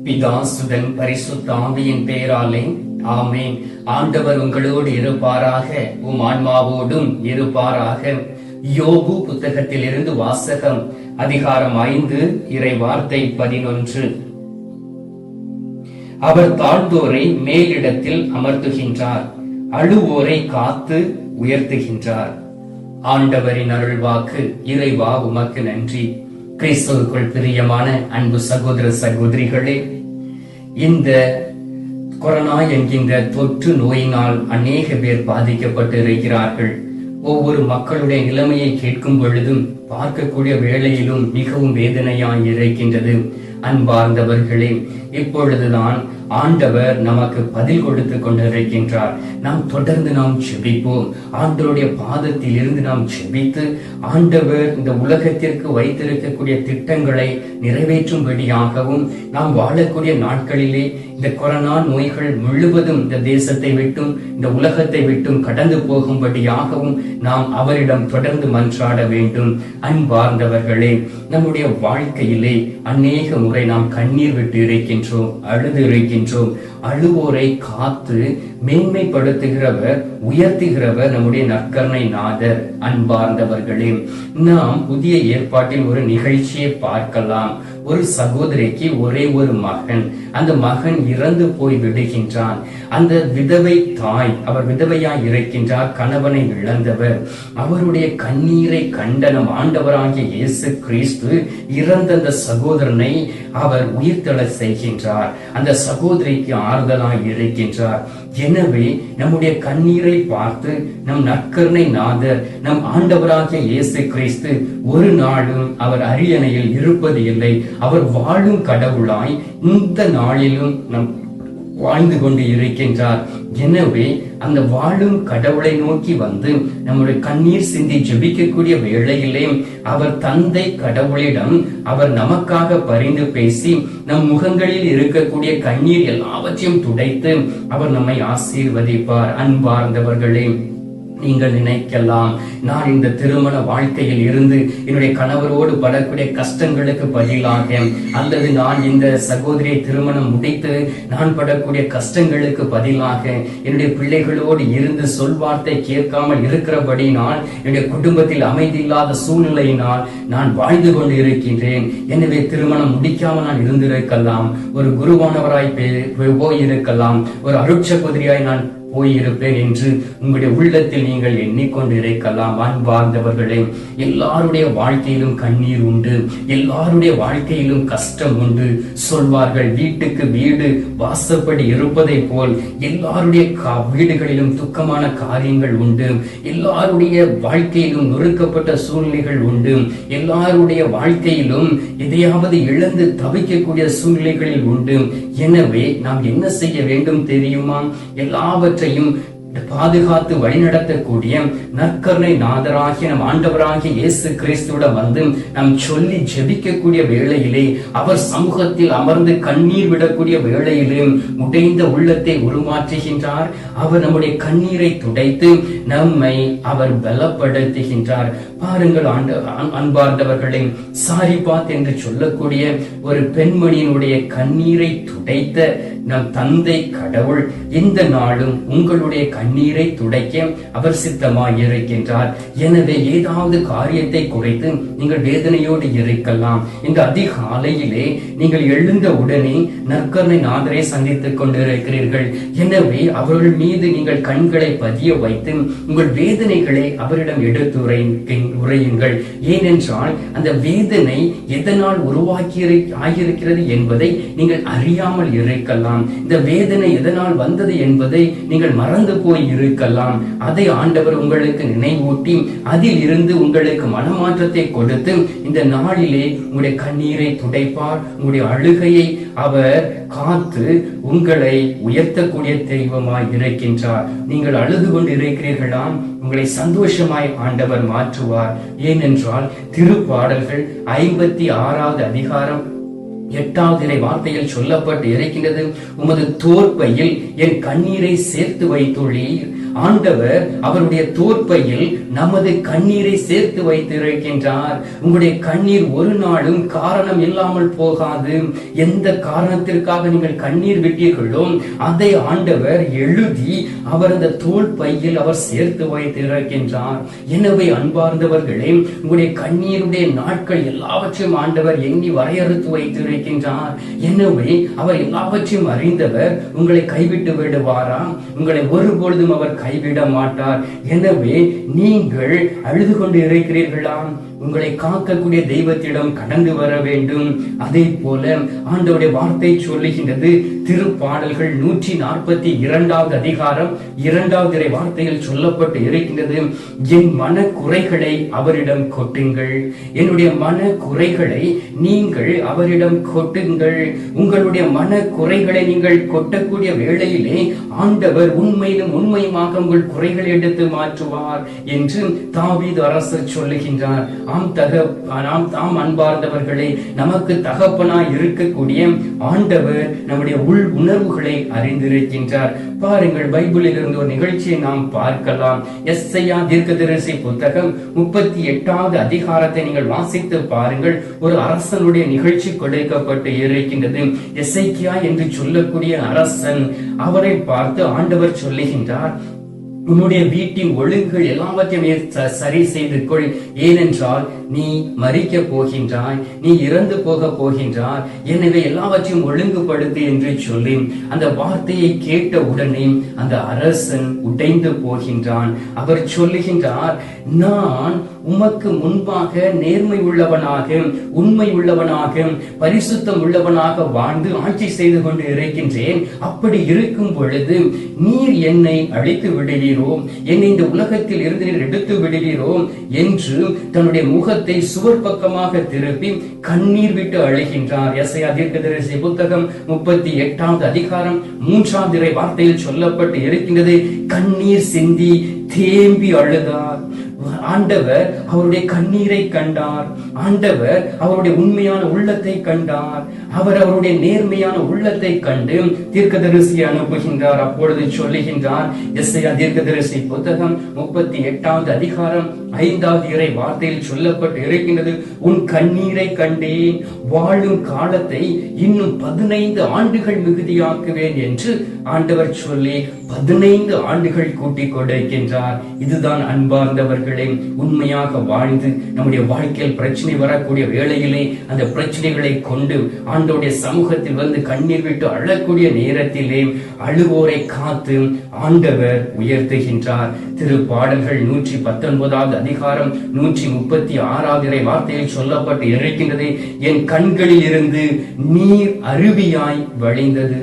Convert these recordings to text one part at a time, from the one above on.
பிதா சுதன் பரிசுத்த ஆவியின் பெயராலே ஆமென். ஆண்டவர் உங்களோடு இருப்பாராக, உம் ஆன்மாவோடும் இருப்பாராக. யோபு புத்தகத்தில் இருந்து வாசகம், அதிகாரம் 5, இறை வார்த்தை 11. அவர் தாழ்ந்தோரை மேலிடத்தில் அமர்த்துகின்றார், அழுவோரை காத்து உயர்த்துகின்றார். ஆண்டவரின் அருள்வாக்கு. இறைவா உமக்கு நன்றி. கிறிஸ்துவுக்குள் பிரியமான அன்பு சகோதர சகோதரிகளே, இந்த கொரோனா என்கின்ற தொற்று நோயினால் அநேக பேர் பாதிக்கப்பட்டு இருக்கிறார்கள். ஒவ்வொரு மக்களுடைய நிலைமையை கேட்கும் பொழுதும் பார்க்கக்கூடிய வேளையிலும் மிகவும் வேதனையாய் இருக்கின்றது. அன்பார்ந்தவர்களே, இப்பொழுதுதான் ஆண்டவர் நமக்கு பதில் கொடுத்து கொண்டிருக்கின்றார். நாம் தொடர்ந்து ஜெபிப்போம். ஆண்டவருடைய பாதத்தில் இருந்து நாம் ஜெபித்து ஆண்டவர் இந்த உலகத்திற்கு வைத்திருக்கக்கூடிய திட்டங்களை நிறைவேற்றும்படியாகவும், நாம் வாழக்கூடிய நாட்களிலே இந்த கொரோனா நோய்கள் முழுவதும் இந்த தேசத்தை விட்டும் இந்த உலகத்தை விட்டும் கடந்து போகும்படியாகவும் நாம் அவரிடம் தொடர்ந்து மன்றாட வேண்டும். அன்பார்ந்தவர்களே, நம்முடைய வாழ்க்கையிலே அநேக முறை நாம் கண்ணீர் விட்டு இருக்கின்றோம், அழுது இருக்கின்றோம். அழுவோரை காத்து மேன்மைப்படுத்துகிறவர், உயர்த்துகிறவர் நம்முடைய நற்கருணை நாதர். அன்பார்ந்தவர்களே, நாம் புதிய ஏற்பாட்டில் ஒரு நிகழ்ச்சியை பார்க்கலாம். ஒரு சகோதரிக்கு ஒரே ஒரு மகன், அந்த மகன் இறந்து போய் விடுகின்றான். அந்த விதவை தாய், அவர் விதவையாய் இருக்கின்றார், கணவனை இழந்தவர். அவருடைய கண்ணீரை கண்ட நம் ஆண்டவராகிய இயேசு கிறிஸ்து இறந்த அந்த சகோதரனை அவர் உயிர்த்தெழ செய்கின்றார். அந்த சகோதரிக்கு ஆறுதலாய் இருக்கின்றார். எனவே நம்முடைய கண்ணீரை பார்த்து நம் நற்கருணை நாதர், நம் ஆண்டவராகிய இயேசு கிறிஸ்து ஒரு நாளும் அவர் அரியணையில் இருப்பது இல்லை. அவர் வாழும் கடவுளாய் இந்த நாளிலும் நம் வாழ்ந்து கொண்டு இருக்கின்றார். எனவே அந்த வாழும் கடவுளை நோக்கி வந்து நம்முடைய கண்ணீர் சிந்தி ஜெபிக்கக்கூடிய வேளையிலே அவர் தந்தை கடவுளிடம் அவர் நமக்காக பரிந்து பேசி நம் முகங்களில் இருக்கக்கூடிய கண்ணீர் எல்லாவற்றையும் துடைத்து அவர் நம்மை ஆசீர்வதிப்பார். அன்பார்ந்தவர்களே, நீங்கள் நினைக்கலாம், நான் இந்த திருமண வாழ்க்கையில் இருந்து என்னுடைய கணவரோடு படக்கூடிய கஷ்டங்களுக்கு பதிலாக, அல்லது நான் இந்த சகோதரியை திருமணம் முடித்து நான் படக்கூடிய கஷ்டங்களுக்கு பதிலாக என்னுடைய பிள்ளைகளோடு இருந்து சொல்வார்த்தை கேட்காமல் இருக்கிறபடினால், என்னுடைய குடும்பத்தில் அமைதி இல்லாத சூழ்நிலையினால் நான் வாழ்ந்து கொண்டு இருக்கின்றேன். எனவே திருமணம் முடிக்காமல் நான் இருந்திருக்கலாம், ஒரு குருவானவராய் போயிருக்கலாம், ஒரு அருட்சகோதரியாய் நான் போயிருப்பேன் என்று உங்களுடைய உள்ளத்தில் நீங்கள் எண்ணிக்கொண்டு இருக்கலாம். அன்பார்ந்தவர்களே, எல்லாருடைய வாழ்க்கையிலும் கண்ணீர் உண்டு, எல்லாருடைய வாழ்க்கையிலும் கஷ்டம் உண்டு. சொல்வார்கள், வீட்டுக்கு வீடு வாசப்படி இருப்பதை போல் எல்லாருடைய வீடுகளிலும் துக்கமான காரியங்கள் உண்டு. எல்லாருடைய வாழ்க்கையிலும் நொறுக்கப்பட்ட சூழ்நிலைகள் உண்டு. எல்லாருடைய வாழ்க்கையிலும் எதையாவது இழந்து தவிக்கக்கூடிய சூழ்நிலைகளில் உண்டு. எனவே நாம் என்ன செய்ய வேண்டும் தெரியுமா? எல்லாவற்றையும் பாதுகாத்து வழிநடத்தக்கூடிய நற்கருணை நாதராகிய நம் ஆண்டவராகிய இயேசு கிறிஸ்துவிடம் வந்து நாம் சொல்லி ஜெபிக்கக்கூடிய வேளையிலே, அவர் சமூகத்தில் அமர்ந்து கண்ணீர் விடக்கூடிய வேளையிலே உடைந்த உள்ளத்தை உருமாற்றுகின்றார். அவர் நம்முடைய கண்ணீரை துடைத்து நம்மை அவர் பலப்படுத்துகின்றார். பாருங்கள், அன்பார்ந்தவர்களே, சாரிபாத் என்று சொல்லக்கூடிய ஒரு பெண்மணியினுடைய கண்ணீரை துடைத்த நம் தந்தை கடவுள் இந்த நாளும் உங்களுடைய கண்ணீரை துடைக்க அவர் சித்தமாய் இருக்கின்றார். எனவே ஏதாவது காரியத்தை குறைத்து நீங்கள் வேதனையோடு இருக்கலாம். இந்த அதிகாலையிலே நீங்கள் எழுந்த உடனே நற்கருணை நாதரை சந்தித்துக் கொண்டிருக்கிறீர்கள். எனவே அவர்கள் மீது நீங்கள் கண்களை பதிய வைத்து உங்கள் வேதனைகளை அவரிடம் எடுத்து உரையுங்கள். ஏனென்றால் அந்த வேதனை எதனால் ஆகியிருக்கிறது என்பதை நீங்கள் அறியாமல் இருக்கலாம். இந்த வேதனை எதனால் வந்தது என்பதை நீங்கள் மறந்து போய் இருக்கலாம். அதை ஆண்டவர் உங்களுக்கு நினைவூட்டி அதில் இருந்து உங்களுக்கு மனமாற்றத்தை கொடுத்து இந்த நாளிலே உங்களுடைய கண்ணீரை துடைப்பார். உங்களுடைய அழுகையை அவர் காத்து உங்களை உயர்த்தக்கூடிய தெய்வமாய் இருக்கின்றார். நீங்கள் அழுது கொண்டு இருக்கிறீர்களாம், உங்களை சந்தோஷமாய் ஆண்டவர் மாற்றுவார். ஏனென்றால் திருப்பாடல்கள் 56வது அதிகாரம் 8வது இறை வார்த்தையில் சொல்லப்பட்டு இருக்கின்றது, உமது தோற்பையில் என் கண்ணீரை சேர்த்து வைத்துள்ளீர், ஆண்டவர் அவருடைய தோற்பையில் நமது கண்ணீரை சேர்த்து வைத்திருக்கின்றார். உங்களுடைய கண்ணீர் ஒரு நாளும் காரணம் இல்லாமல் போகாது. எந்த காரணத்திற்காக நீங்கள் கண்ணீர் விட்டீர்களோ அதை ஆண்டவர் எழுதி அவர் அந்த தோல் பையில் அவர் சேர்த்து வைத்திருக்கின்றார். எனவே அன்பார்ந்தவர்களே, உங்களுடைய கண்ணீருடைய நாட்கள் எல்லாவற்றையும் ஆண்டவர் எண்ணி வரையறுத்து வைத்திருக்கின்றார். எனவே அவர் எல்லாவற்றையும் அறிந்தவர். உங்களை கைவிட்டு விடுவாரா? உங்களை ஒருபொழுதும் அவர் கைவிட மாட்டார். எனவே நீங்கள் அழுது கொண்டு இருக்கிறீர்களா? உங்களை காக்கக்கூடிய தெய்வத்திடம் கடந்து வர வேண்டும். அதே போல ஆண்டவருடைய வார்த்தை சொல்லுகின்றது. திருப்பாடல்கள் 142 அதிகாரம் 2வது வார்த்தையில் சொல்லப்பட்டு இருக்கின்றது, என் மன குறைகளை அவரிடம் கொட்டுங்கள். என்னுடைய மன குறைகளை நீங்கள் அவரிடம் கொட்டுங்கள். உங்களுடைய மன குறைகளை நீங்கள் கொட்டக்கூடிய வேளையிலே ஆண்டவர் உண்மையிலும் உண்மையுமாக உங்கள் குறைகளை எடுத்து மாற்றுவார் என்று தாவீது அரசர் சொல்லுகின்றார். ஆம் அன்பார்ந்தவர்களே, நமக்கு தகப்பனாய் இருக்கக்கூடிய ஆண்டவர் நம்முடைய உள் உணர்வுகளை அறிந்திருக்கின்றார். பாருங்கள், பைபிளில் இருந்து ஒரு நிகழ்ச்சியை நாம் பார்க்கலாம். எஸ்ஐயா தீர்க்கதரிசி புத்தகம் 38வது அதிகாரத்தை நீங்கள் வாசித்து பாருங்கள். ஒரு அரசனுடைய நிகழ்ச்சி கொடுக்கப்பட்டு இருக்கின்றது. எசேக்கியா என்று சொல்லக்கூடிய அரசன், அவரை பார்த்து ஆண்டவர் சொல்லுகின்றார், உன்னுடைய வீட்டின் ஒழுங்குகள் எல்லாவற்றையும் சரி செய்து கொள். ஏனென்றால் நீ மரிக்க போகின்றாய், நீ இறந்து போக போகின்றாய். எனவே எல்லாவற்றையும் ஒழுங்குபடுத்து என்று சொல்லி அந்த வார்த்தையை கேட்ட உடனே அந்த அரசன் உடைந்து போகின்றான். அவர் சொல்லுகின்றார், நான் உமக்கு முன்பாக நேர்மை உள்ளவனாக, உண்மை உள்ளவனாக, பரிசுத்தம் உள்ளவனாக வாழ்ந்து ஆட்சி செய்து கொண்டு இருக்கின்றேன். அப்படி இருக்கும் பொழுது நீர் என்னை அழித்து விடுவீரோ, என்னை இந்த உலகத்தில் இருந்து நீர் எடுத்து விடுவீரோ என்று தன்னுடைய முகத்தை சுவர் பக்கமாக திருப்பி கண்ணீர் விட்டு அழுகின்றார். எஸ்ஐயா தீர்க்கதரிசி புத்தகம் 38வது அதிகாரம் 3வது வார்த்தையில் சொல்லப்பட்டு இருக்கின்றது, கண்ணீர் சிந்தி தேம்பி அழுதார். ஆண்டவர் அவருடைய கண்ணீரை கண்டார். ஆண்டவர் அவருடைய உண்மையான உள்ளத்தை கண்டார். அவர் அவருடைய நேர்மையான உள்ளத்தை கண்டு தீர்க்கதரிசியை அனுப்புகின்றார். அப்பொழுது சொல்லுகின்றார், எஸ்ஐயா தீர்க்கதரிசி புத்தகம் 38வது அதிகாரம் 5வது வார்த்தையில் சொல்லப்பட்டு இருக்கின்றது, உன் கண்ணீரை கண்டேன், வாழும் காலத்தை இன்னும் 15 ஆண்டுகள் மிகுதியாக்குவேன் என்று ஆண்டவர் சொல்லி 15 ஆண்டுகள் கூட்டிக் கொடுக்கின்றார். இதுதான் அன்பார்ந்தவர்களே, உண்மையாக வாழ்ந்து நம்முடைய வாழ்க்கையில் பிரச்சனை வரக்கூடிய வேளையிலே அந்த பிரச்சனைகளை கொண்டு ஆண்டவருடைய சமூகத்தில் வந்து கண்ணீர் விட்டு அழக்கூடிய நேரத்திலே அழுவோரை காத்து ஆண்டவர் உயர்த்துகின்றார். திருப்பாடல்கள் 119வது அதிகாரம் 136வது வார்த்தையில் சொல்லப்பட்டு இருக்கின்றது, என் கண்களில் இருந்து நீர் அருவியாய் வழிந்தது.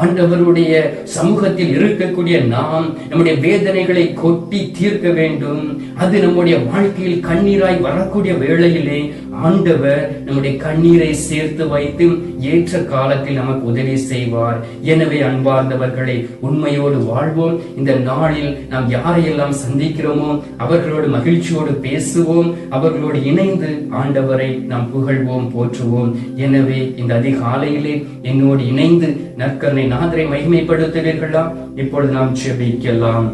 ஆண்டவருடைய சமூகத்தில் இருக்கக்கூடிய நாம் நம்முடைய வேதனைகளை கொட்டி தீர்க்க வேண்டும். அது நம்முடைய வாழ்க்கையில் கண்ணீராய் வரக்கூடிய வேளையிலே ஆண்டவர் நம்முடைய கண்ணீரை சேர்த்து வைத்து ஏற்ற காலத்தில் நமக்கு உதவி செய்வார். எனவே அன்பார்ந்தவர்களை, உண்மையோடு வாழ்வோம். இந்த நாளில் நாம் யாரையெல்லாம் சந்திக்கிறோமோ அவர்களோடு மகிழ்ச்சியோடு பேசுவோம். அவர்களோடு இணைந்து ஆண்டவரை நாம் புகழ்வோம், போற்றுவோம். எனவே இந்த அதிகாலையிலே என்னோடு இணைந்து நற்கருணை நாதரை மகிமைப்படுத்துவீர்களா? இப்பொழுது நாம் ஜெபிக்கலாம்.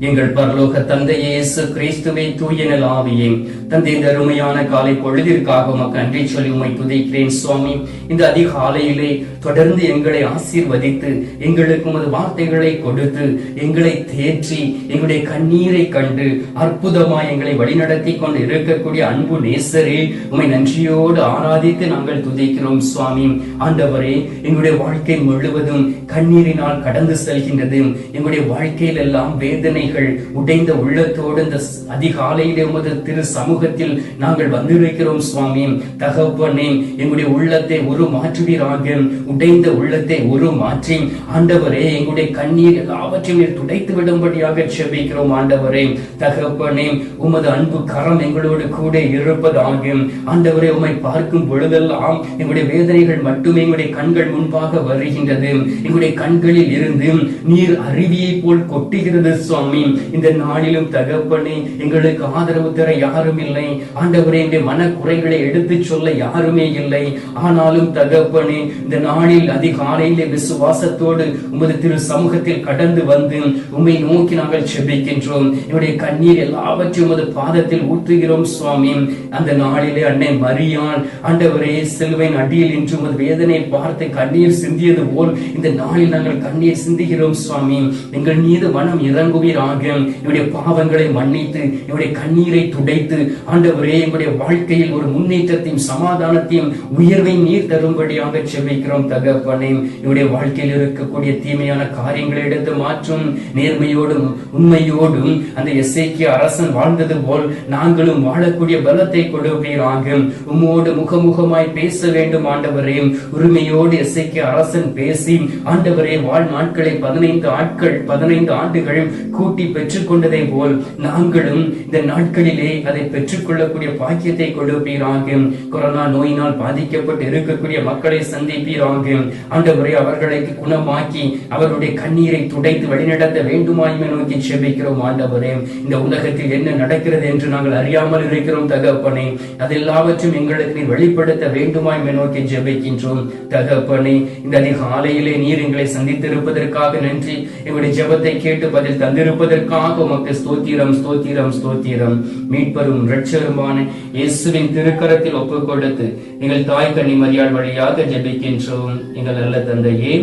எங்கள் பரலோக தந்தையே, இயேசு கிறிஸ்துவே, தூய நல் ஆவியே, தந்தை, இந்த அருமையான காலை பொழுதிற்காக உமக்கு நன்றி சொல்லி உம்மை துதிக்கிறேன் சுவாமி. இந்த அதிகாலையிலே தொடர்ந்து எங்களை ஆசீர்வதித்து எங்களுக்கு உமது வார்த்தைகளை கொடுத்து எங்களை தேற்றி எங்களுடைய கண்ணீரை கண்டு அற்புதமாய் எங்களை வழிநடத்தி கொண்டு இருக்கக்கூடிய அன்பு நேசரே, உம்மை நன்றியோடு ஆராதித்து நாங்கள் துதிக்கிறோம் சுவாமி. ஆண்டவரே, எங்களுடைய வாழ்க்கை முழுவதும் கண்ணீரினால் கடந்து செல்கின்றது. எங்களுடைய வாழ்க்கையில் எல்லாம் வேதனைகள் உடைந்த உள்ளத்தோடு இந்த அதிகாலையிலே உமது திரு சமூகத்தில் நாங்கள் வந்திருக்கிறோம் சுவாமி. தகப்பனே, எங்களுடைய உள்ளத்தை ஒரு மாற்றுவீராக. உடைந்த உள்ளத்தை ஒரு மாற்றி ஆண்டவரே, எங்களுடைய கண்ணீர் எல்லாவற்றையும் துடைத்து விடும்படியாக ஜெபிக்கிறோம். ஆண்டவரே, தகப்பனே, உமது அன்பு கரம் எங்களோடு கூட இருப்பதாக. ஆண்டவரே, உம்மை பார்க்கும் பொழுதெல்லாம் எங்களுடைய வேதனைகள் மட்டுமே எங்களுடைய கண்கள் முன்பாக வருகின்றது. எங்களுடைய கண்களில் இருந்து நீர் அருவியை போல் கொட்டுகிறது சுவாமி. இந்த நாளிலும் தகப்பனே, எங்களுக்கு ஆதரவு தர யாரும் இல்லை இல்லை. ஆண்டவரே, என்னுடைய மன குறைகளை எடுத்து சொல்ல யாருமே இல்லை. ஆனாலும் தகப்பனே, இந்த நாளில் அதிகாலையிலே விசுவாசத்தோடு உமது திரு சமூகத்தில் கடந்து வந்து உம்மை நோக்கி நாங்கள் செபிக்கின்றோம். என்னுடைய கண்ணீர் எல்லாவற்றையும் உமது பாதத்தில் ஊற்றுகிறோம் சுவாமி. அந்த நாளிலே அன்னை மரியாள் ஆண்டவரே சிலுவையின் அடியில் இன்று உமது வேதனை பார்த்து கண்ணீர் சிந்தியது போல் இந்த நாளில் நாங்கள் கண்ணீர் சிந்துகிறோம் சுவாமி. எங்கள் மீது மனம் இறங்குவீராக. என்னுடைய பாவங்களை மன்னித்து என்னுடைய கண்ணீரை துடைத்து ஆண்டவரே எங்களுடைய வாழ்க்கையில் ஒரு முன்னேற்றத்தையும் சமாதானத்தையும் உயர்வை நீர் தரும்படியாக செபிக்கிறோம் தகப்பனே. என்னுடைய வாழ்க்கையில் இருக்கக்கூடிய தீமையான காரியங்களை எடுத்து மாற்றும். நேர்மையோடும் உண்மையோடும் அந்த எசேக்கியா அரசன் வாழ்ந்தது போல் நாங்களும் வாழக்கூடிய பலத்தை கொடுப்பீராக. உம்மோடு முகமுகமாய் பேச வேண்டும் ஆண்டவரே. உரிமையோடு எசேக்கியா அரசன் பேசி ஆண்டவரே வாழ் நாட்களை 15 ஆண்டுகள் கூட்டி பெற்றுக் கொண்டதை போல் நாங்களும் இந்த நாட்களிலே அதை பெற்றுக் கொள்ளக்கூடிய பாக்கியத்தை கொடுப்பீராக. கொரோனா நோயினால் பாதிக்கப்பட்டு இருக்கக்கூடிய மக்களை சந்திப்பீராக. ஆண்டவரே, அவர்களை குணமாக்கி அவருடைய கண்ணீரை துடைத்து வழிநடத்த வேண்டுமாய் நோக்கி செபிக்கிறோம் ஆண்டவரே. இந்த உலகத்தில் என்ன நடக்கிறது என்று நாங்கள் அறியாமல் இருக்கிறோம் தகப்பனே. அதெல்லாவற்றும் எங்களுக்கு நீர் வெளிப்படுத்த வேண்டுமாய் நோக்கி ஜெபிக்கின்றோம் தகப்பனே. இந்த அதிகாலையிலே நீர் எங்களை சந்தித்திருப்பதற்காக நன்றி. எங்களுடைய ஜெபத்தை கேட்டு பதில் தந்திருப்பதற்காக உமக்கு ஸ்தோத்திரம் ஸ்தோத்திரம் ஸ்தோத்திரம். மீட்பரும் இரட்சகருமான இயேசுவின் திருக்கரத்தில் ஒப்புக் கொடுத்து எங்கள் தாய் கன்னி மரியாள் வழியாக ஜெபிக்கின்றோம் எங்கள் நல்ல தந்தையே,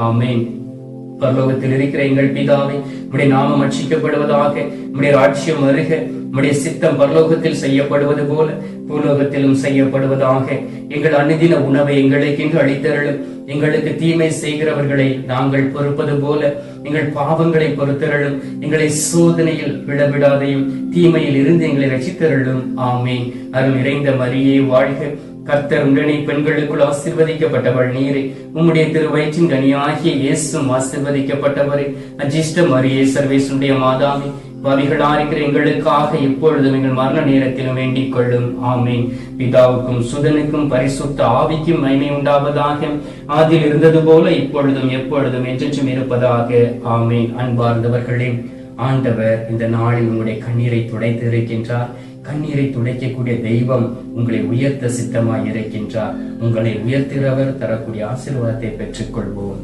ஆமென். பரலோகத்தில் இருக்கிற எங்கள் பிதாவே, உம்முடைய நாமம் அர்ச்சிக்கப்படுவதாக, உம்முடைய ராஜ்யம் வருக, உம்முடைய சித்தம் பரலோகத்தில் செய்யப்படுவது போல பூலோகத்திலும் செய்யப்படுவதாக. எங்கள் அனுதின உணவை எங்களுக்கு இன்று அளித்தருளும். எங்களுக்கு தீமை செய்கிறவர்களை நாங்கள் பொறுப்பது போல எங்கள் பாவங்களை பொறுத்தருளும். எங்களை சோதனையில் விடவிடாதையும் தீமையில் இருந்து எங்களை ரட்சித்தருளும். ஆமென். அருள் நிறைந்த மரியே வாழ்க, கர்த்தர் உடனே பெண்களுக்குள் ஆசீர்வதிக்கப்பட்டவள் நீரே. உம்முடைய திருவயிற்றின் கனியாகிய இயேசுவும் ஆசீர்வதிக்கப்பட்டவரே. அஜிஷ்ட மரியே, சர்வேசுடைய மாதாவே, பாவிகளா இருக்கிற எங்களுக்காக இப்பொழுதும் எங்கள் மரண நேரத்திலும் வேண்டிக் கொள்ளும். ஆமீன். பிதாவுக்கும் சுதனுக்கும் பரிசுத்த ஆவிக்கும் மகிமை உண்டாவதாக. ஆதியில் இருந்தது போல இப்பொழுதும் எப்பொழுதும் என்றென்றும் இருப்பதாக. ஆமீன். அன்பார்ந்தவர்களே, ஆண்டவர் இந்த நாளில் உங்களுடைய கண்ணீரை துடைத்து இருக்கின்றார். கண்ணீரை துடைக்கக்கூடிய தெய்வம் உங்களை உயர்த்த சித்தமாய் இருக்கின்றார். உங்களை உயர்த்துகிறவர் தரக்கூடிய ஆசீர்வாதத்தை பெற்றுக் கொள்வோம்.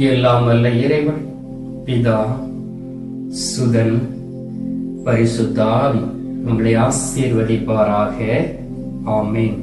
எல்லாம் வல்ல இறைவன் பிதா, சுதன், பரிசுத்த ஆவி உங்களை ஆசீர்வதிப்பாராக. ஆமென்.